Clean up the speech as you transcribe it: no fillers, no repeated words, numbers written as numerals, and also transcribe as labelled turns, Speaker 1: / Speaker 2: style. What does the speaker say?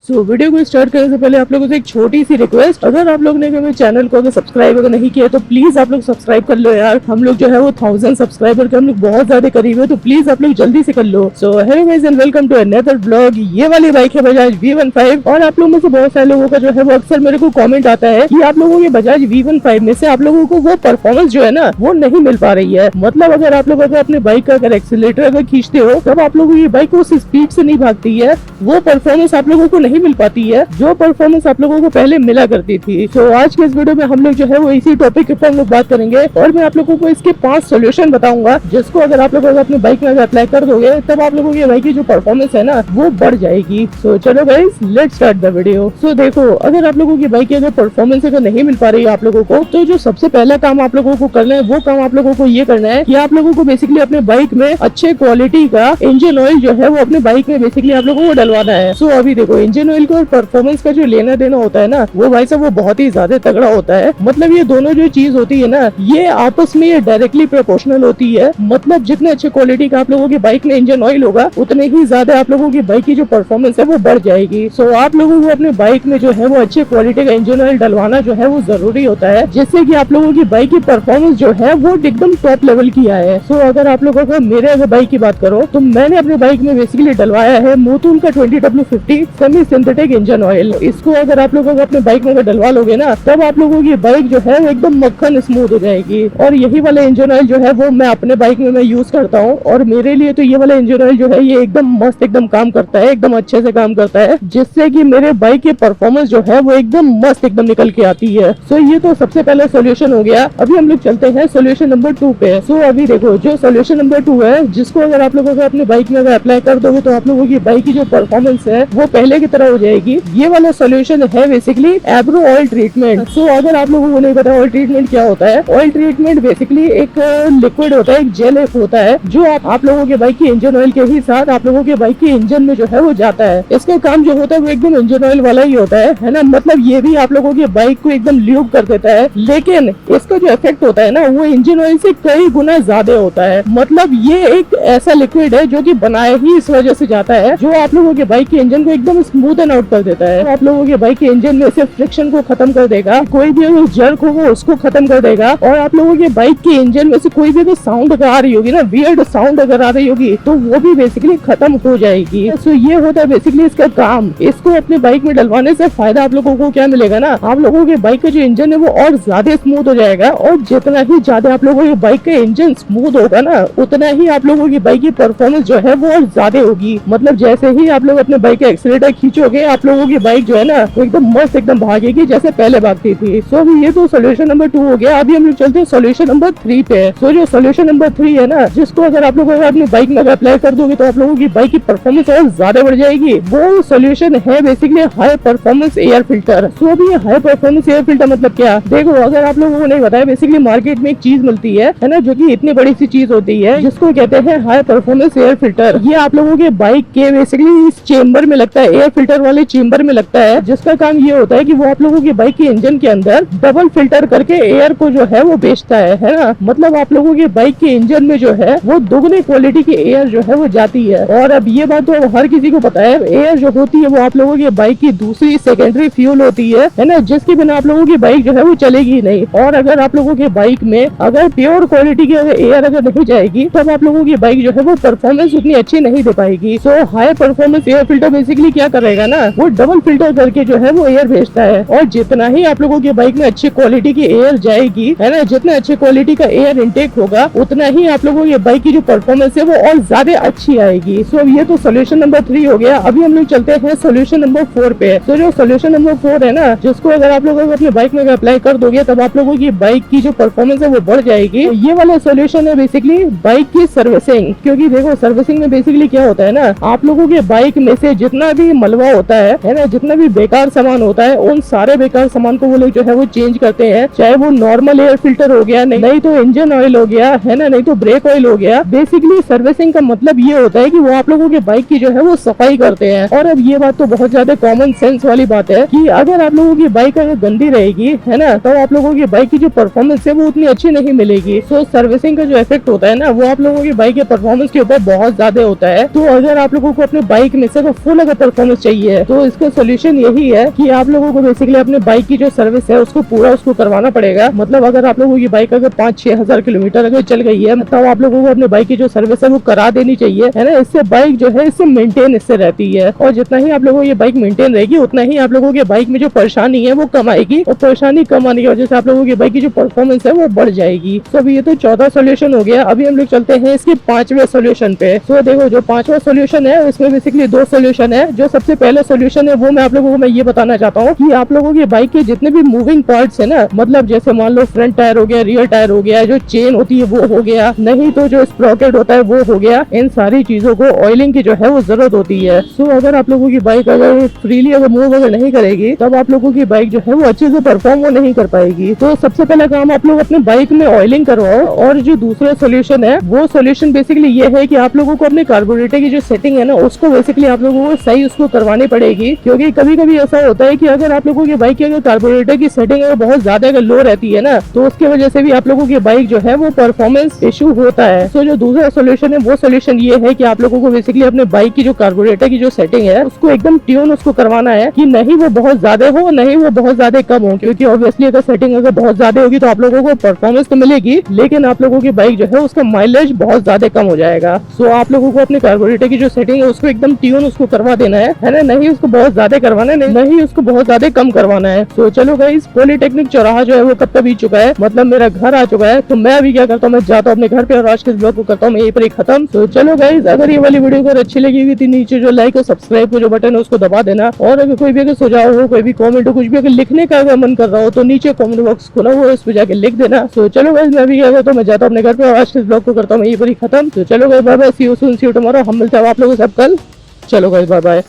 Speaker 1: तो वीडियो को स्टार्ट करने से पहले आप लोगों से एक छोटी सी रिक्वेस्ट, अगर आप लोग ने मेरे चैनल को अगर सब्सक्राइब अगर नहीं किया तो प्लीज आप लोग सब्सक्राइब कर लो यार। हम लोग जो है वो 1000 सब्सक्राइबर के हम लोग बहुत ज्यादा करीब है, तो प्लीज आप लोग जल्दी से कर लो। So hello guys and welcome to another blog. ये वाली बाइक है बजाज V15 और आप लोगों में से बहुत सारे लोगों का जो है वो अक्सर मेरे को कमेंट आता है कि आप लोगों के बजाज V15 में से आप लोगों को वो परफॉर्मेंस जो है ना वो नहीं मिल पा रही है। मतलब अगर आप लोग अगर अपने बाइक का अगर एक्सीलरेटर अगर खींचते हो तब आप लोगों की बाइक उस स्पीड से नहीं भागती है, वो परफॉर्मेंस आप लोगों को नहीं मिल पाती है जो परफॉर्मेंस आप लोगों को पहले मिला करती थी। तो आज के इस वीडियो में हम लोग जो है वो इसी टॉपिक के ऊपर हम लोग बात करेंगे और मैं आप लोगों को इसके 5 सोल्यूशन बताऊंगा जिसको अगर आप लोग अपने बाइक में अप्लाई कर दोगे तब आप लोगों की बाइक की जो परफॉर्मेंस है ना वो बढ़ जाएगी। सो चलो guys let's start the video. So देखो, अगर आप लोगों की बाइक की अगर परफॉर्मेंस अगर नहीं मिल पा रही है आप लोगों को, तो जो सबसे पहला काम आप लोगों को करना है वो काम आप लोगों को ये करना है कि आप लोगों को बेसिकली अपने बाइक में अच्छे क्वालिटी का इंजन ऑयल जो है वो अपने बाइक में बेसिकली आप लोगों को डलवाना है। सो अभी देखो, इंजन ऑयल का और परफॉर्मेंस का जो लेना देना होता है ना वो भाई साहब वो बहुत ही ज्यादा तगड़ा होता है। मतलब ये दोनों जो चीज होती है ना ये आपस में ये डायरेक्टली प्रोपोर्शनल होती है। मतलब जितने अच्छे क्वालिटी का आप लोगों की बाइक में इंजन ऑयल होगा उतने ही ज्यादा आप लोगों की बाइक की जो परफॉर्मेंस है वो बढ़ जाएगी। सो आप लोगों को अपने बाइक में जो है वो अच्छे क्वालिटी का इंजन ऑयल डलवाना जो है वो जरूरी होता है, जिससे कि आप लोगों की बाइक की परफॉर्मेंस जो है वो एकदम टॉप लेवल की आए। सो अगर आप लोगों को मेरे अगर बाइक की बात करो तो मैंने अपने बाइक में बेसिकली डलवाया है मोटूल का 20W50 semi synthetic engine oil. इसको अगर आप लोगों को अपने बाइक में डलवा लोगे ना तब आप लोगों की बाइक जो है वो एकदम मक्खन स्मूथ हो जाएगी। और यही वाला इंजन ऑयल जो है वो मैं अपने बाइक में मैं यूज करता हूँ और मेरे लिए तो ये वाला इंजन ऑयल जो है ये एकदम मस्त एकदम काम करता है, एकदम अच्छे से काम करता है, जिससे कि मेरे बाइक की परफॉर्मेंस जो है वो एकदम मस्त एकदम निकल के आती है। सो ये तो सबसे पहले सोल्यूशन हो गया। अभी हम लोग चलते हैं सोल्यूशन नंबर 2 पे। सो अभी देखो, जो सोल्यूशन नंबर 2 है जिसको अगर आप लोगों को अपने बाइक में अगर अप्लाई कर दोगे तो आप लोगों की बाइक की जो परफॉर्मेंस है वो पहले की तरह हो जाएगी। ये वाला सोल्यूशन है बेसिकली एब्रो ऑयल ट्रीटमेंट। सो अगर आप लोगों को नहीं पता ऑयल ट्रीटमेंट क्या होता है, ऑयल ट्रीटमेंट बेसिकली एक लिक्विड होता है, एक जेल होता है जो आप लोगों के बाइक की इंजन ऑयल के ही साथ आप लोगों के बाइक के इंजन में जो है वो जाता है। इसका काम जो होता है वो एकदम इंजन ऑयल वाला ही होता है ना। मतलब ये भी आप लोगों की बाइक को एकदम ल्यूब कर देता है, लेकिन इसका जो इफेक्ट होता है ना वो इंजन ऑयल से कई गुना ज्यादा होता है। मतलब ये एक ऐसा लिक्विड है जो कि बनाया ही इस वजह से जाता है जो आप लोगों के बाइक के इंजन को एकदम स्मूथ एंड आउट कर देता है। आप लोगों के बाइक के इंजन में से फ्रिक्शन को खत्म कर देगा, कोई भी जर्क होगा उसको खत्म कर देगा, और आप लोगों के बाइक के इंजन में से कोई भी साउंड अगर आ रही होगी ना, वियर्ड साउंड अगर आ रही होगी तो वो भी बेसिकली खत्म हो जाएगी। सो ये होता है बेसिकली इसका काम। इसको अपने बाइक में डलवाने से फायदा आप लोगों को क्या मिलेगा ना, आप लोगों के बाइक का जो इंजन है वो और ज्यादा स्मूथ हो जाएगा, और जितना ही ज्यादा आप लोगों के बाइक का इंजन स्मूथ होगा ना उतना ही आप लोगों की बाइक की परफॉर्मेंस जो है वो और ज्यादा होगी। मतलब जैसे ही आप लोग अपने बाइक का एक्सीलरेटर खींचोगे आप लोगों की बाइक जो है ना वो एकदम मस्त एकदम भागेगी जैसे पहले भागती थी। सो अभी ये तो सोल्यूशन नंबर 2 हो गया। अभी हम लोग चलते हैं सोल्यूशन नंबर 3 पे। सो जो सोल्यूशन नंबर 3 है ना, जिसको अगर आप लोग अपनी बाइक में अप्लाई कर दोगे तो आप लोगों की बाइक की परफॉर्मेंस और ज्यादा बढ़ जाएगी। वो सोल्यूशन है basically high performance air filter. So अभी हाई परफॉर्मेंस एयर फिल्टर मतलब क्या, देखो अगर आप लोगों को नहीं बताया, बेसिकली मार्केट में एक चीज मिलती है ना जो कि इतनी बड़ी सी चीज होती है जिसको कहते हैं हाई परफॉर्मेंस एयर फिल्टर। ये आप लोगों के बाइक के बेसिकली इस चेम्बर में लगता है, एयर फिल्टर वाले चेम्बर में लगता है, जिसका काम ये होता है कि वो आप लोगों की बाइक के इंजन के अंदर डबल फिल्टर करके एयर को जो है वो बेचता है ना। मतलब आप लोगों के बाइक के इंजन में जो है वो दोगुनी क्वालिटी की एयर जो है वो जाती है। और अब ये बात तो हर किसी को पता है, एयर जो होती है वो आप लोगों की बाइक की दूसरी सेकेंडरी फ्यूल होती है ना, जिसके बिना आप लोगों की बाइक जो है वो चलेगी नहीं। और अगर आप लोगों के बाइक में अगर प्योर क्वालिटी की एयर अगर नहीं जाएगी तब आप लोगों की बाइक जो है वो परफॉर्मेंस उतनी अच्छी नहीं दे पाएगी। So high performance air filter basically क्या करेगा ना, वो डबल फिल्टर करके जो है वो एयर भेजता है, और जितना ही आप लोगों की बाइक में अच्छी क्वालिटी की एयर जाएगी है ना, जितना अच्छी क्वालिटी का एयर इनटेक होगा उतना ही आप लोगों की बाइक की जो परफॉर्मेंस है वो और ज्यादा अच्छी आएगी। सो अब ये तो सोल्यूशन नंबर 3 हो गया। अभी हम लोग चलते हैं सोल्यूशन नंबर 4 पे। तो जो सोल्यूशन नंबर 4 है ना, जिसको अगर आप लोगों को अपने बाइक में अप्लाई कर दोगे तब आप लोगों की बाइक की जो परफॉर्मेंस है वो बढ़ जाएगी। ये वाला सोल्यूशन है बेसिकली बाइक की सर्विसिंग। क्योंकि देखो सर्विसिंग में बेसिकली क्या होता है ना, आप लोगों के बाइक में से जितना भी मलबा होता है ना, जितना भी बेकार सामान होता है उन सारे बेकार सामान को वो लोग जो है वो चेंज करते हैं। चाहे वो नॉर्मल एयर फिल्टर हो गया, नहीं तो इंजन ऑयल हो गया है ना, नहीं तो ब्रेक ऑयल हो गया। बेसिकली सर्विसिंग का मतलब ये होता है कि वो आप लोगों के बाइक की जो है वो सफाई करते हैं। और अब ये बात तो बहुत ज्यादा कॉमन सेंस वाली बात है कि अगर आप लोगों की बाइक अगर गंदी रहेगी है ना, तो आप लोगों की बाइक की जो परफॉर्मेंस है वो उतनी अच्छी नहीं मिलेगी। सो सर्विसिंग का जो इफेक्ट होता है ना वो आप लोगों की बाइक के परफॉर्मेंस के ऊपर बहुत ज्यादा होता है। तो अगर आप लोगों को अपने बाइक में से फुल अगर परफॉर्मेंस चाहिए चाहिए। तो इसका सोल्यूशन यही है कि आप लोगों को बेसिकली अपने बाइक की जो सर्विस है उसको पूरा उसको करवाना पड़ेगा। मतलब अगर आप लोगों की बाइक अगर 5-6 हजार किलोमीटर अगर चल गई है तब आप लोगों को अपने बाइक की जो सर्विस है वो करा देनी चाहिए, है ना। इससे बाइक जो है इससे मेंटेन इससे रहती है, और जितना ही आप लोगों की बाइक मेंटेन रहेगी उतना ही आप लोगों की बाइक में जो परेशानी है वो कम आएगी, और परेशानी कम आने की वजह से आप लोगों की बाइक की जो परफॉर्मेंस है वो बढ़ जाएगी। तो अभी ये तो 14 सोल्यूशन हो गया। अभी हम लोग चलते हैं इसके 5वें सोल्यूशन पे। तो देखो जो 5वां सोल्यूशन है इसमें बेसिकली 2 सोल्यूशन है। जो सबसे पहला सोल्यूशन है वो मैं आप लोगों को मैं ये बताना चाहता हूँ कि आप लोगों की बाइक के जितने भी मूविंग पार्ट्स है ना, मतलब जैसे मान लो फ्रंट टायर हो गया, रियर टायर हो गया, जो चेन होती है वो हो गया, नहीं तो जो स्प्रॉकेट होता है वो हो गया, इन सारी चीजों को ऑयलिंग की जो है वो जरूरत होती है। सो अगर आप लोगों की बाइक अगर फ्रीली अगर मूव अगर नहीं करेगी तब आप लोगों की बाइक जो है वो अच्छे से परफॉर्म वो नहीं कर पाएगी। तो सबसे पहला काम आप लोग अपने बाइक में ऑयलिंग करवाओ। और जो दूसरा सोल्यूशन है वो सोल्यूशन बेसिकली ये है कि आप लोगों को अपने कार्बोरेटर की जो सेटिंग है ना उसको बेसिकली आप लोगों को सही उसको करवानी पड़ेगी, क्योंकि कभी कभी ऐसा होता है कि अगर आप लोगों की बाइक की अगर कार्बोरेटर की सेटिंग अगर बहुत ज्यादा अगर लो रहती है ना तो उसकी वजह से भी आप लोगों की बाइक जो है वो परफॉर्मेंस इशू होता है। तो जो दूसरा सोल्यूशन है वो सोल्यूशन ये है कि आप लोगों को बेसिकली अपने बाइक की जो कार्बोरेटर की जो सेटिंग है उसको एकदम ट्यून उसको करवाना है कि नहीं वो बहुत ज्यादा हो नहीं वो बहुत ज्यादा कम हो, क्योंकि ऑब्वियसली अगर सेटिंग अगर बहुत ज्यादा होगी तो आप लोगों को परफॉर्मेंस तो मिलेगी लेकिन आप लोगों की बाइक जो है उसका माइलेज बहुत ज्यादा कम हो जाएगा। सो आप लोगों को अपने कार्बोरेटर की जो सेटिंग है उसको एकदम ट्यून उसको करवा देना है ना, नहीं उसको बहुत ज्यादा करवाना है, नहीं उसको बहुत ज्यादा कम करवाना है। तो चलो गाइस, पॉलिटेक्निक चौराहा जो है वो कब तक बीत चुका है, मतलब मेरा घर आ चुका है। तो मैं अभी क्या करता हूँ, मैं जाता हूँ अपने घर पे और आज के ब्लॉग को करता हूँ मैं यहीं पर ही खत्म। तो चलो गाइस, अगर ये वाली वीडियो अगर अच्छी लगी हुई थी नीचे जो लाइक और सब्सक्राइब का जो बटन है उसको दबा देना, और अगर कोई भी अगर सुझाव हो, कोई भी कमेंट हो, कुछ भी अगर लिखने का अगर मन कर रहा हो तो नीचे कमेंट बॉक्स खुला हुआ है उस पर जाके लिख देना। तो चलो गाइस, मैं अभी क्या करता हूँ, मैं जाता हूँ अपने घर पे और आज के ब्लॉग को करता हूँ मैं यहीं पर ही खत्म। तो चलो guys, bye bye, see you soon, see you tomorrow. हम मिलते हैं आप लोगों से कल। चलो गाइस, बाय बाय।